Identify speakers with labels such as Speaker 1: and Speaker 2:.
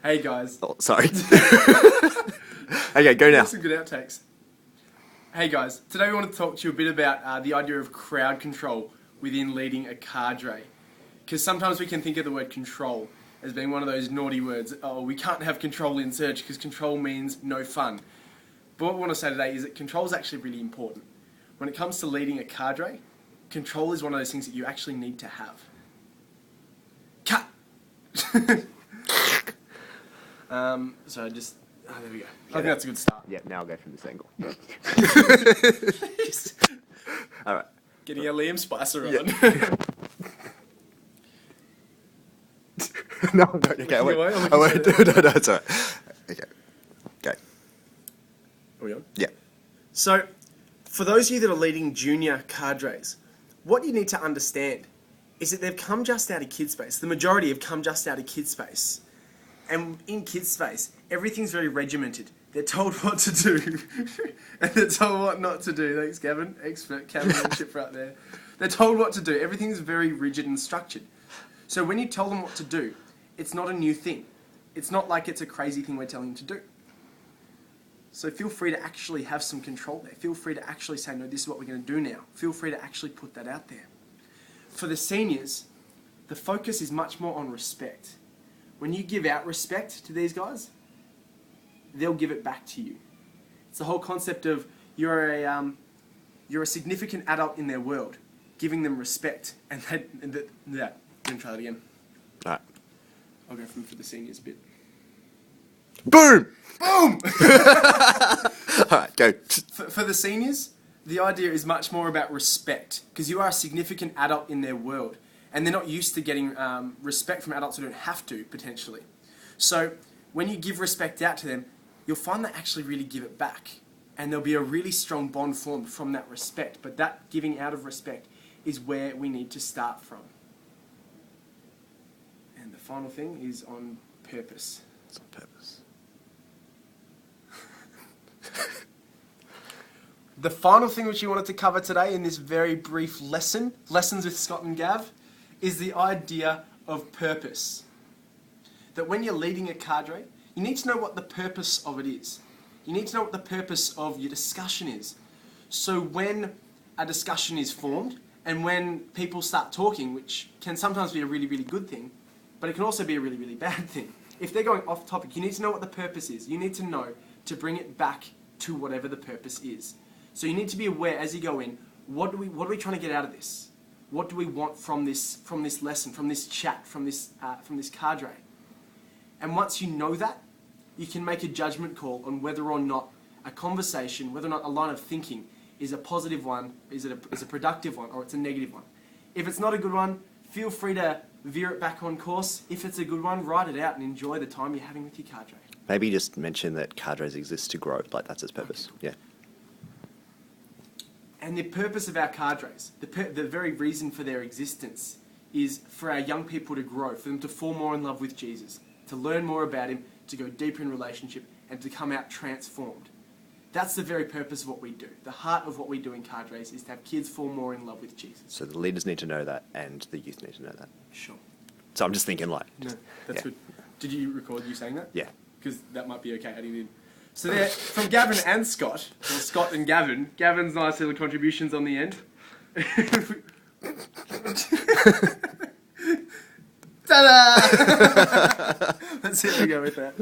Speaker 1: Hey guys.
Speaker 2: Oh, sorry. Okay, go now.
Speaker 1: Some good outtakes. Hey guys, today we want to talk to you a bit about the idea of crowd control within leading a cadre. Because sometimes we can think of the word control as being one of those naughty words. Oh, we can't have control in church because control means no fun. But what we want to say today is that control is actually really important. When it comes to leading a cadre, control is one of those things that you actually need to have. Cut! So just... Oh, there we go. I think that's a good start.
Speaker 2: Yeah, now I'll go from this angle. Alright.
Speaker 1: Getting a Liam Spicer on.
Speaker 2: Yeah. No, okay, I won't. No, it's alright. Okay. Go.
Speaker 1: Are we on?
Speaker 2: Yeah.
Speaker 1: So, for those of you that are leading junior cadres, what you need to understand is that they've come just out of kids space. The majority have come just out of kids space. And in kids space, everything's very regimented. They're told what to do, and they're told what not to do. Thanks, Gavin. Expert cameramanship right there. They're told what to do. Everything's very rigid and structured. So when you tell them what to do, it's not a new thing. It's not like it's a crazy thing we're telling them to do. So feel free to actually have some control there. Feel free to actually say, no, this is what we're going to do now. Feel free to actually put that out there. For the seniors, the focus is much more on respect. When you give out respect to these guys, they'll give it back to you. It's the whole concept of you're a significant adult in their world, giving them respect, and that. Let me try that again.
Speaker 2: All right.
Speaker 1: I'll go for the seniors bit.
Speaker 2: Boom!
Speaker 1: Boom!
Speaker 2: All right, go.
Speaker 1: For the seniors, the idea is much more about respect, because you are a significant adult in their world, and they're not used to getting respect from adults who don't have to, potentially. So when you give respect out to them, you'll find they actually really give it back, and there'll be a really strong bond formed from that respect. But that giving out of respect is where we need to start from. And the final thing is on purpose.
Speaker 2: It's on purpose.
Speaker 1: The final thing which you wanted to cover today in this very brief lesson, Lessons with Scott and Gav, is the idea of purpose. That when you're leading a cadre, you need to know what the purpose of it is. You need to know what the purpose of your discussion is. So when a discussion is formed, and when people start talking, which can sometimes be a really, really good thing, but it can also be a really, really bad thing. If they're going off topic, you need to know what the purpose is. You need to know to bring it back to whatever the purpose is. So you need to be aware as you go in, what are we trying to get out of this? What do we want from this lesson, from this chat, from this cadre? And once you know that, you can make a judgment call on whether or not a conversation, whether or not a line of thinking is a positive one, is a productive one, or it's a negative one. If it's not a good one, feel free to veer it back on course. If it's a good one, write it out and enjoy the time you're having with your cadre.
Speaker 2: Maybe just mention that cadres exist to grow, like that's its purpose. Yeah.
Speaker 1: And the purpose of our cadres, the very reason for their existence, is for our young people to grow, for them to fall more in love with Jesus, to learn more about Him, to go deeper in relationship, and to come out transformed. That's the very purpose of what we do. The heart of what we do in cadres is to have kids fall more in love with Jesus.
Speaker 2: So the leaders need to know that, and the youth need to know that.
Speaker 1: Sure.
Speaker 2: So I'm just thinking like...
Speaker 1: No, that's good. Did you record you saying that?
Speaker 2: Yeah. Because
Speaker 1: that might be okay adding in. So there, from Gavin and Scott, or Scott and Gavin, Gavin's nice little contributions on the end. Ta-da! Let's see how we go with that.